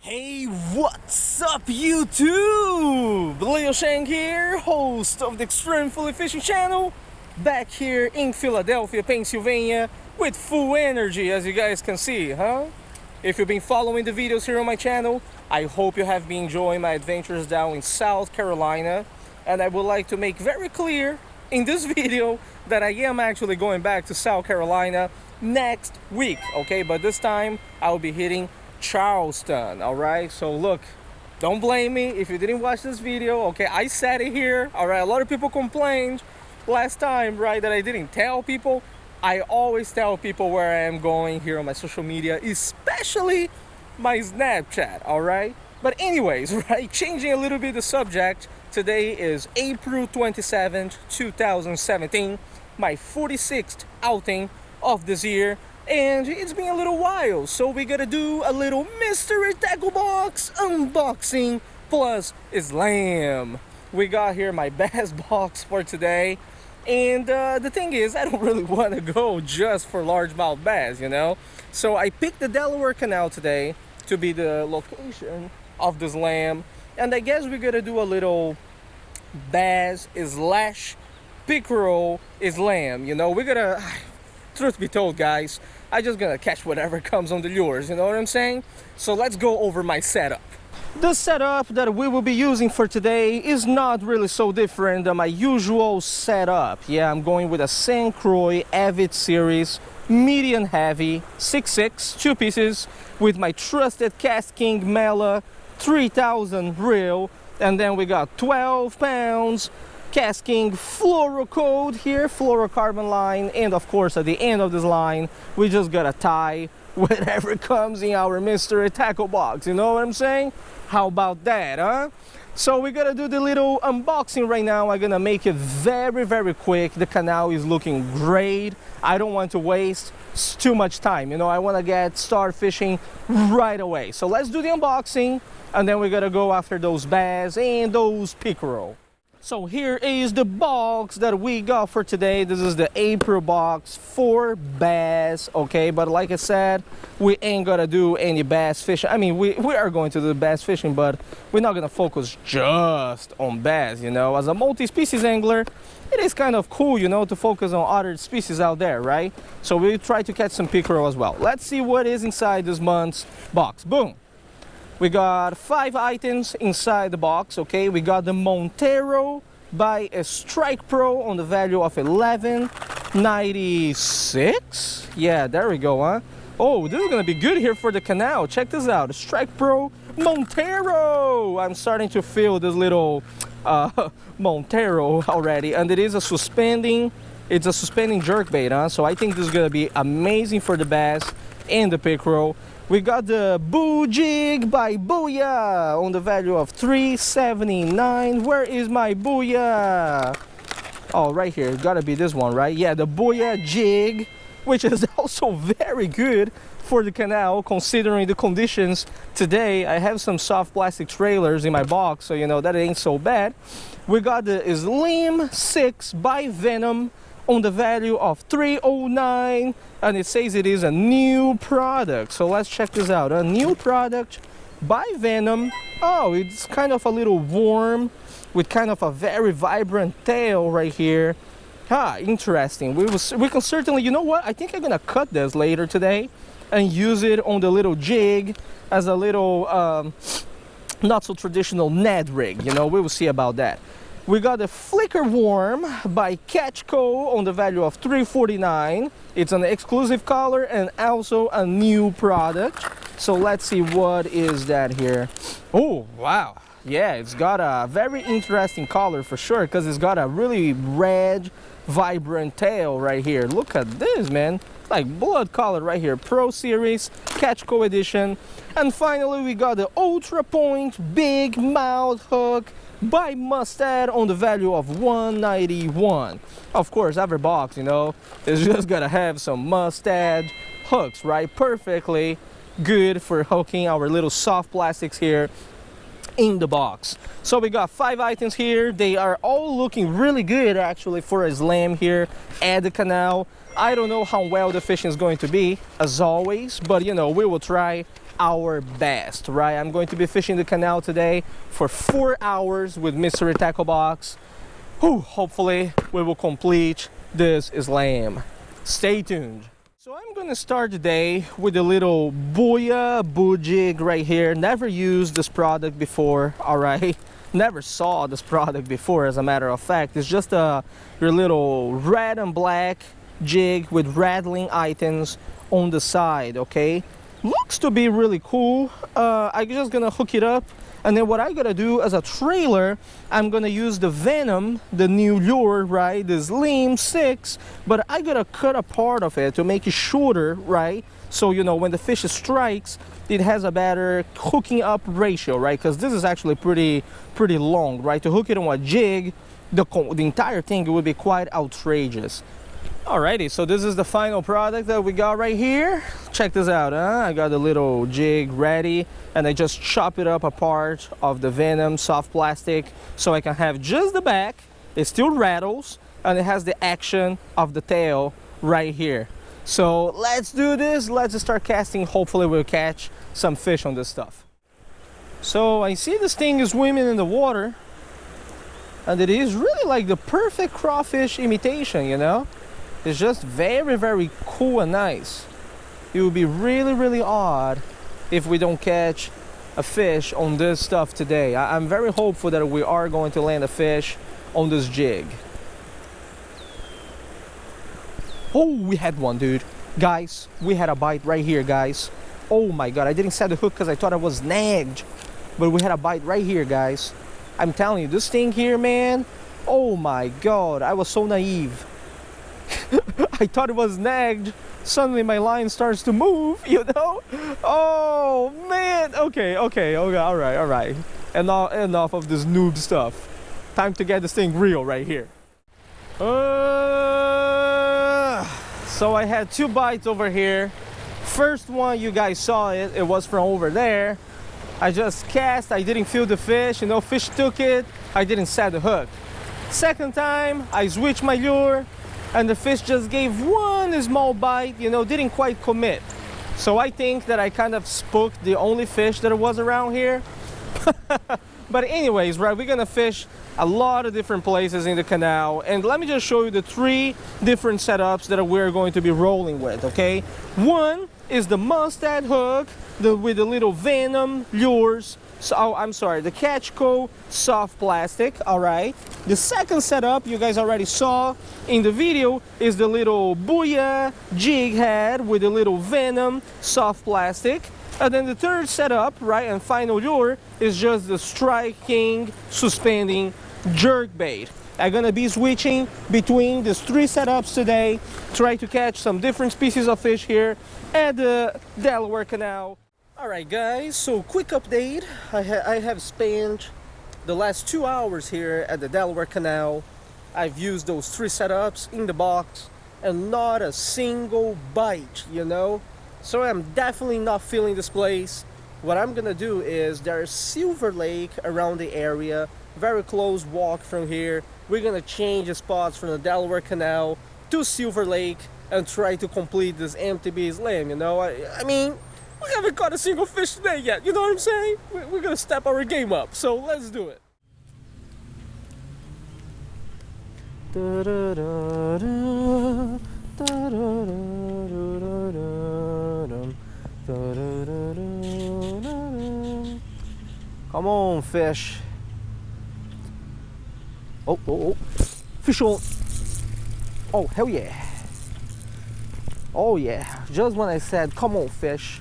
Hey, what's up YouTube? Leo Shang here, host of the Extreme Fully Fishing channel, back here in Philadelphia, Pennsylvania, with full energy, as you guys can see, huh? If you've been following the videos here on my channel, I hope you have been enjoying my adventures down in South Carolina, and I would like to make very clear in this video that I am actually going back to South Carolina next week, okay? But this time, I'll be hitting Charleston. All right, so look, don't blame me if you didn't watch this video. Okay, I said it here. All right, a lot of people complained last time, right, that I didn't tell people. I always tell people where I am going here on my social media, especially my Snapchat. All right, but anyways, right, changing a little bit the subject, today is April 27th 2017, my 46th outing of this year. And it's been a little while, so we gotta do a little mystery tackle box unboxing plus slam. We got here my bass box for today, and the thing is, I don't really want to go just for largemouth bass, you know. So I picked the Delaware Canal today to be the location of the slam, and I guess we're gonna do a little bass slash pickerel slam. You know, we're gonna. Truth be told, guys, I just gonna catch whatever comes on the lures, you know what I'm saying? So let's go over my setup. The setup that we will be using for today is not really so different than my usual setup. Yeah, I'm going with a St. Croix Avid Series medium heavy 6'6", 2 pieces, with my trusted Cast King Mela 3000 reel, and then we got 12 pounds Cast King fluorocode here, fluorocarbon line, and of course at the end of this line we just gotta tie whatever comes in our mystery tackle box, you know what I'm saying? How about that, huh? So we're gonna do the little unboxing right now. I'm gonna make it very quick. The canal is looking great. I don't want to waste too much time, you know. I want to start fishing right away. So let's do the unboxing, and then we're gonna go after those bass and those pickerel. So here is the box that we got for today. This is the April box for bass, okay? But like I said, we ain't gonna do any bass fishing. I mean, we are going to do bass fishing, but we're not gonna focus just on bass, you know? As a multi-species angler, it is kind of cool, you know, to focus on other species out there, right? So we try to catch some pickerel as well. Let's see what is inside this month's box. Boom. We got 5 items inside the box, okay? We got the Montero by a Strike Pro on the value of $11.96. Yeah, there we go, huh? Oh, this is gonna be good here for the canal. Check this out, Strike Pro Montero. I'm starting to feel this little Montero already, and it is a suspending. It's a suspending jerkbait, huh? So I think this is gonna be amazing for the bass and the pickerel. We got the Boo Jig by Booyah on the value of $3.79. Where is my Booyah? Oh, right here. It's gotta be this one, right? Yeah, the Booyah Jig, which is also very good for the canal considering the conditions today. I have some soft plastic trailers in my box, so you know that ain't so bad. We got the Slim 6 by Venom on the value of $3.09, and it says it is a new product. So let's check this out. A new product by Venom. Oh, it's kind of a little warm with kind of a very vibrant tail right here. Interesting. We can certainly, you know what, I think I'm gonna cut this later today and use it on the little jig as a little not so traditional Ned rig, you know. We will see about that. We got the Flicker Worm by Catchco on the value of $3.49. It's an exclusive color and also a new product. So let's see what is that here. Oh, wow. Yeah, it's got a very interesting color for sure, because it's got a really red, vibrant tail right here. Look at this, man. It's like blood color right here. Pro Series, Catchco edition. And finally, we got the Ultra Point Big Mouth Hook by Mustad on the value of $1.91. Of course, every box, you know, is just gonna have some Mustad hooks, right? Perfectly good for hooking our little soft plastics here in the box. So we got 5 items here. They are all looking really good actually for a slam here at the canal. I don't know how well the fishing is going to be, as always, but you know, we will try our best, right? I'm going to be fishing the canal today for 4 hours with Mystery Tackle Box. Hopefully we will complete this slam. Stay tuned. So I'm gonna start the day with a little Boya Boo Jig right here. Never used this product before, all right? Never saw this product before, as a matter of fact. It's just your little red and black jig with rattling items on the side, okay? Looks to be really cool. I'm just gonna hook it up, and then what I gotta do as a trailer, I'm gonna use the Venom, the new lure, right? The Slim 6, but I gotta cut a part of it to make it shorter, right? So, you know, when the fish strikes, it has a better hooking up ratio, right? Because this is actually pretty long, right? To hook it on a jig, the entire thing, it would be quite outrageous. Alrighty, so this is the final product that we got right here. Check this out, huh? I got the little jig ready, and I just chop it up a part of the Venom soft plastic so I can have just the back. It still rattles, and it has the action of the tail right here. So let's do this. Let's start casting. Hopefully we'll catch some fish on this stuff. So I see this thing is swimming in the water, and it is really like the perfect crawfish imitation, you know? It's just very cool and nice. It would be really odd if we don't catch a fish on this stuff today. I'm very hopeful that we are going to land a fish on this jig. Oh, we had one, dude. Guys, we had a bite right here, guys. Oh my God, I didn't set the hook because I thought I was snagged. But we had a bite right here, guys. I'm telling you, this thing here, man. Oh my God, I was so naive. I thought it was snagged. Suddenly my line starts to move, you know? Oh man, okay, all right. Enough of this noob stuff. Time to get this thing real right here. So I had 2 bites over here. First one, you guys saw it. It was from over there. I just cast, I didn't feel the fish, you know, fish took it. I didn't set the hook. Second time, I switched my lure, and the fish just gave one small bite, you know, didn't quite commit. So I think that I kind of spooked the only fish that was around here. But anyways, right, we're gonna fish a lot of different places in the canal, and let me just show you the 3 different setups that we're going to be rolling with, okay? One is the Mustad hook with the little Venom lures. So, I'm sorry, the Catchco soft plastic, all right? The second setup you guys already saw in the video is the little Booyah jig head with the little Venom soft plastic. And then the third setup, right, and final lure is just the Strike King suspending jerk bait. I'm gonna be switching between these 3 setups today, try to catch some different species of fish here at the Delaware Canal. Alright guys, so quick update. I have spent the last 2 hours here at the Delaware Canal. I've used those 3 setups in the box and not a single bite, you know? So I'm definitely not feeling this place. What I'm gonna do is there's Silver Lake around the area, very close walk from here. We're gonna change the spots from the Delaware Canal to Silver Lake and try to complete this MTB slam, you know? I mean, we haven't caught a single fish today yet, you know what I'm saying? We're gonna step our game up, so let's do it. Come on, fish. Oh. Fish on. Oh, hell yeah. Oh yeah, just when I said, come on, fish.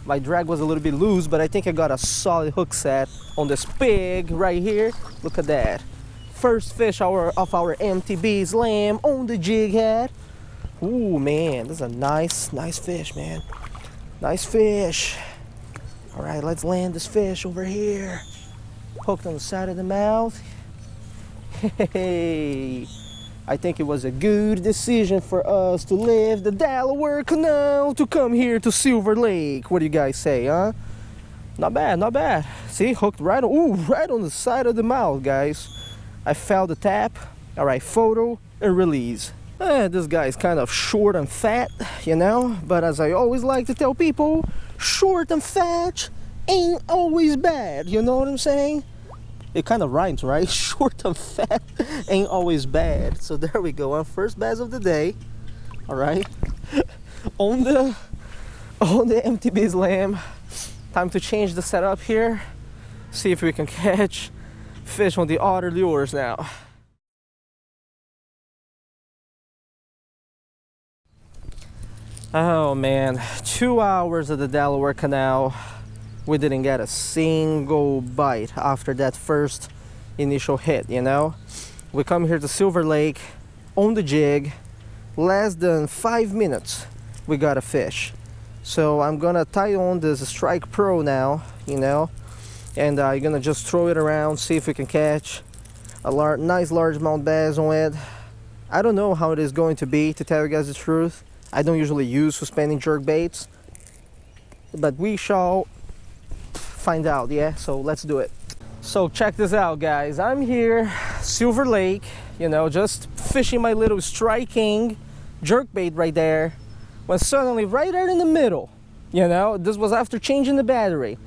My drag was a little bit loose, but I think I got a solid hook set on this pig right here. Look at that. First fish of our MTB slam on the jig head. Ooh, man, this is a nice fish, man. Nice fish. All right, let's land this fish over here. Hooked on the side of the mouth. Hey, I think it was a good decision for us to leave the Delaware Canal to come here to Silver Lake. What do you guys say, huh? Not bad, not bad. See, hooked right on, ooh, right on the side of the mouth, guys. I felt the tap. All right, photo and release. This guy is kind of short and fat, you know, but as I always like to tell people, short and fat ain't always bad, you know what I'm saying? It kind of rhymes, right? Short and fat ain't always bad. So there we go, on first bass of the day. All right, on the MTB Slam. Time to change the setup here. See if we can catch fish on the other lures now. Oh man, 2 hours at the Delaware Canal. We didn't get a single bite after that first initial hit, you know? We come here to Silver Lake on the jig. Less than 5 minutes, we got a fish. So I'm gonna tie on this Strike Pro now, you know? And I'm gonna just throw it around, see if we can catch a nice largemouth bass on it. I don't know how it is going to be, to tell you guys the truth. I don't usually use suspending jerk baits, but we shall find out, yeah? So let's do it. So check this out, guys. I'm here, Silver Lake, you know, just fishing my little striking jerk bait right there, when suddenly right there in the middle, you know, this was after changing the battery.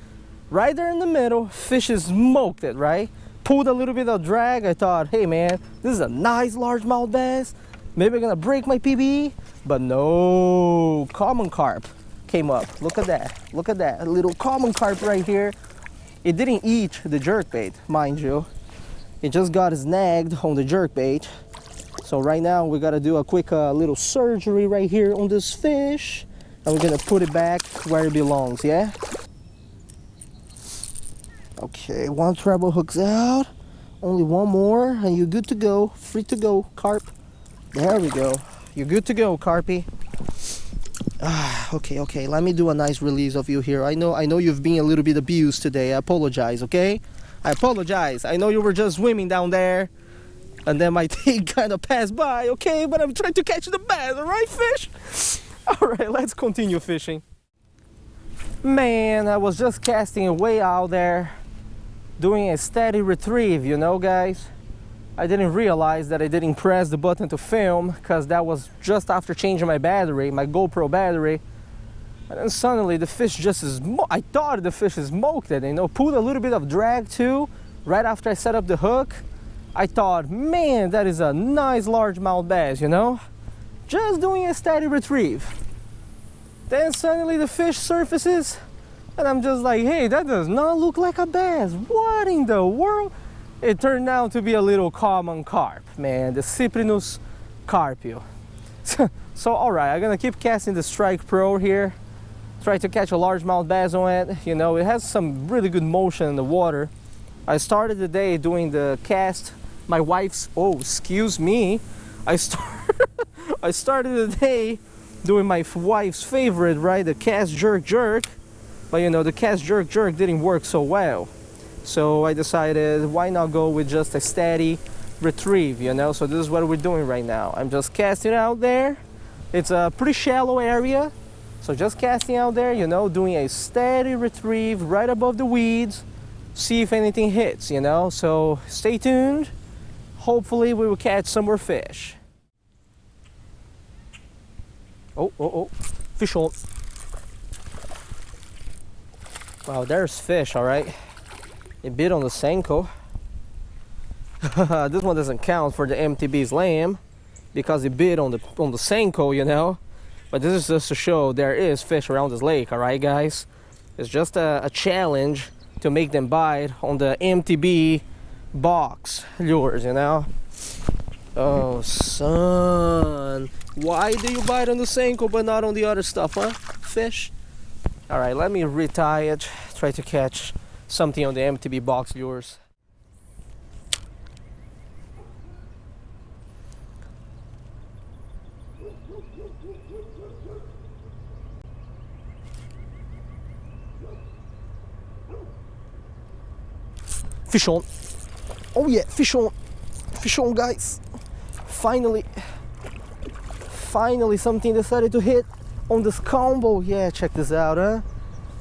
Right there in the middle, fish smoked it, right? Pulled a little bit of drag. I thought, hey man, this is a nice largemouth bass. Maybe I'm gonna break my PB, but no, common carp came up. Look at that, look at that, a little common carp right here. It didn't eat the jerkbait, mind you. It just got snagged on the jerkbait. So right now we gotta do a quick little surgery right here on this fish, and we're gonna put it back where it belongs, yeah? Okay, one treble hooks out, only one more, and you're good to go, free to go, carp. There we go. You're good to go, carpy. Okay, let me do a nice release of you here. I know you've been a little bit abused today. I apologize, okay? I apologize. I know you were just swimming down there, and then my thing kind of passed by, okay? But I'm trying to catch the bass, all right, fish? All right, let's continue fishing. Man, I was just casting way out there, doing a steady retrieve, you know, guys? I didn't realize that I didn't press the button to film, because that was just after changing my battery, my GoPro battery. And then suddenly the fish just I thought the fish smoked it, you know, pulled a little bit of drag too, right after I set up the hook. I thought, man, that is a nice largemouth bass, you know? Just doing a steady retrieve. Then suddenly the fish surfaces, and I'm just like, hey, that does not look like a bass. What in the world? It turned out to be a little common carp, man, the Cyprinus carpio. So all right, I'm gonna keep casting the Strike Pro here, try to catch a largemouth bass on it. You know, it has some really good motion in the water. I started the day doing the cast. My wife's, oh, excuse me. I started the day doing my wife's favorite, right, the cast jerk. But you know, the cast jerk didn't work so well. So I decided, why not go with just a steady retrieve, you know? So this is what we're doing right now. I'm just casting out there. It's a pretty shallow area. So just casting out there, you know, doing a steady retrieve right above the weeds. See if anything hits, you know? So stay tuned. Hopefully we will catch some more fish. Oh, fish on. Wow, there's fish, all right. It bit on the Senko. This one doesn't count for the MTB Slam because it bit on the Senko, you know. But this is just to show there is fish around this lake, all right, guys. It's just a challenge to make them bite on the MTB box lures, you know. Oh, son, why do you bite on the Senko but not on the other stuff, huh? Fish. All right, let me retie it. Try to catch something on the MTB box lures. Fish on. Oh yeah, fish on. Fish on, guys. Finally something decided to hit on this combo. Yeah, check this out, huh?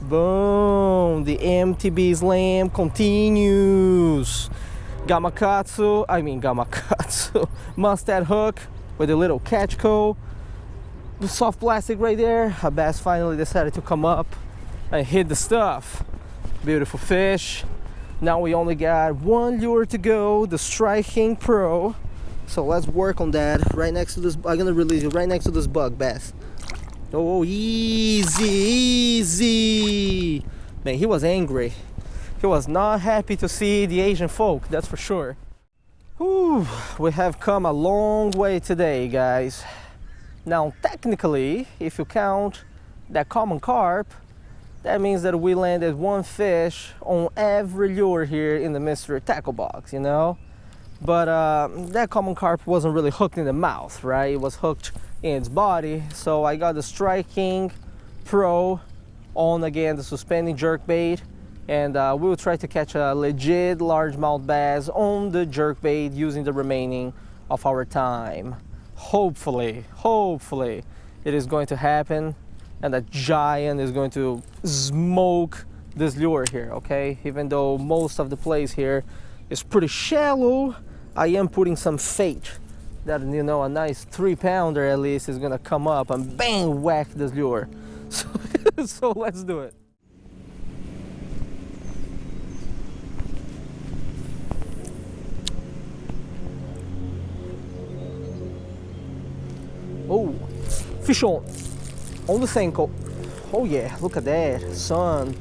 Boom! The MTB slam continues. Gamakatsu, mustad hook with a little catch co. The soft plastic right there. A bass finally decided to come up and hit the stuff. Beautiful fish. Now we only got one lure to go, the Strike King Pro. So let's work on that right next to this. I'm gonna release it right next to this bug bass. Oh, easy. Man, he was angry. He was not happy to see the Asian folk, that's for sure. Whew, we have come a long way today, guys. Now, technically, if you count that common carp, that means that we landed one fish on every lure here in the mystery tackle box, you know? But that common carp wasn't really hooked in the mouth, right? It was hooked in its body. So I got the Strike King Pro on again, the suspending jerkbait, and we will try to catch a legit largemouth bass on the jerkbait using the remaining of our time. Hopefully it is going to happen, and that giant is going to smoke this lure here, okay? Even though most of the place here is pretty shallow, I am putting some faith that, you know, a nice 3-pounder at least is gonna come up and bang, whack this lure. So let's do it. Oh, fish on the Senko. Oh yeah, look at that, son.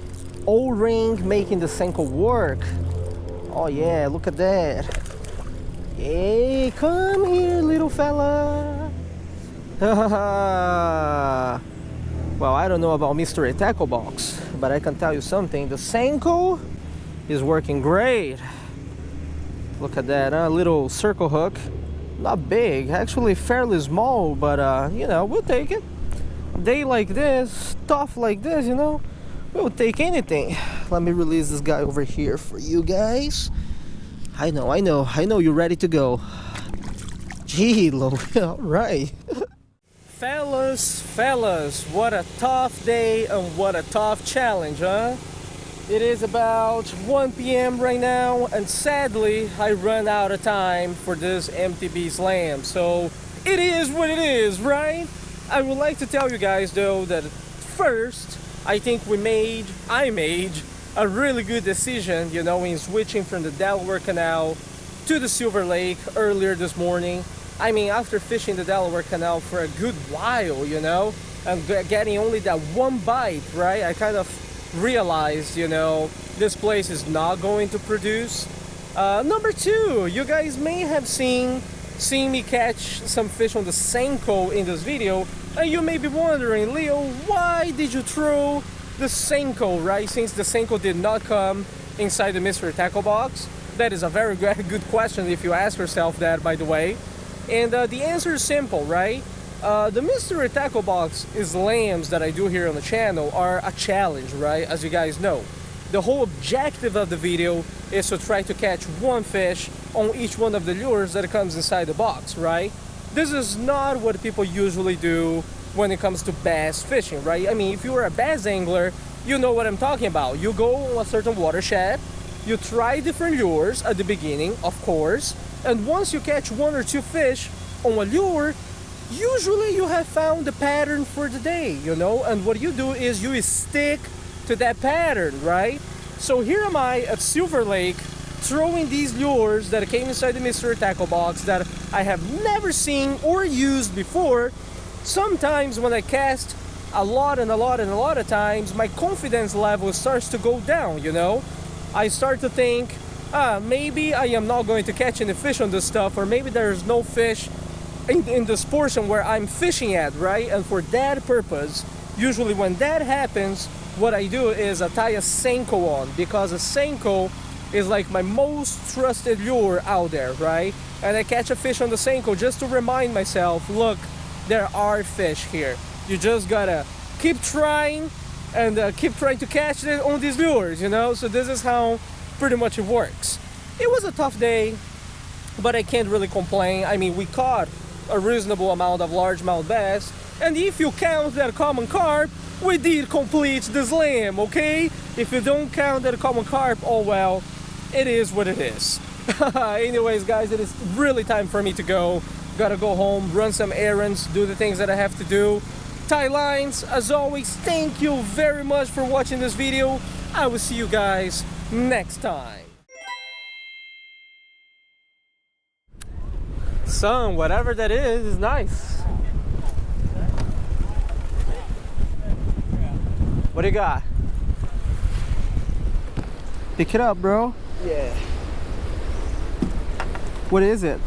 O-ring making the Senko work. Oh yeah, look at that. Hey, come here, little fella. Well, I don't know about Mystery Tackle Box, but I can tell you something. The Senko is working great. Look at that, little circle hook. Not big, actually fairly small, but you know, we'll take it. Day like this, stuff like this, you know, we'll take anything. Let me release this guy over here for you guys. I know you're ready to go. Gee, all right. Fellas, what a tough day and what a tough challenge, huh? It is about 1 p.m. right now, and sadly, I run out of time for this MTB slam. So it is what it is, right? I would like to tell you guys though that first, I think I made a really good decision, you know, in switching from the Delaware Canal to the Silver Lake earlier this morning. I mean, after fishing the Delaware Canal for a good while, you know, and getting only that one bite, right? I kind of realized, you know, this place is not going to produce. Number two, you guys may have seen me catch some fish on the Senko in this video, and you may be wondering, Leo, why did you throw the Senko, right? Since the Senko did not come inside the mystery tackle box. That is a very good question if you ask yourself that, by the way. And the answer is simple, right? The mystery tackle box slams that I do here on the channel are a challenge, right? As you guys know, the whole objective of the video is to try to catch one fish on each one of the lures that comes inside the box, right? This is not what people usually do when it comes to bass fishing, right? I mean, if you're a bass angler, you know what I'm talking about. You go on a certain watershed, you try different lures at the beginning, of course, and once you catch one or two fish on a lure, usually you have found the pattern for the day, you know, and what you do is you stick to that pattern, right? So here am I at Silver Lake throwing these lures that came inside the mystery tackle box that I have never seen or used before. Sometimes when I cast a lot of times, my confidence level starts to go down, you know? I start to think, maybe I am not going to catch any fish on this stuff, or maybe there's no fish in this portion where I'm fishing at, right? And for that purpose, usually when that happens, what I do is I tie a Senko on, because a Senko is like my most trusted lure out there, right? And I catch a fish on the Senko just to remind myself, look, there are fish here. You just gotta keep trying and keep trying to catch it on these lures, you know? So this is how pretty much it works. It was a tough day, but I can't really complain. I mean, we caught a reasonable amount of largemouth bass, and if you count that common carp, we did complete the slam, okay? If you don't count the common carp, oh well, it is what it is. Anyways, guys, it is really time for me to go. Gotta go home, run some errands, do the things that I have to do. Tie lines. As always, thank you very much for watching this video. I will see you guys next time. Son, whatever that is nice. What do you got? Pick it up, bro. Yeah. What is it?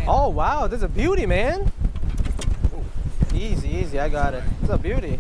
Oh wow, that's a beauty, man. Easy, easy, I got it. It's a beauty.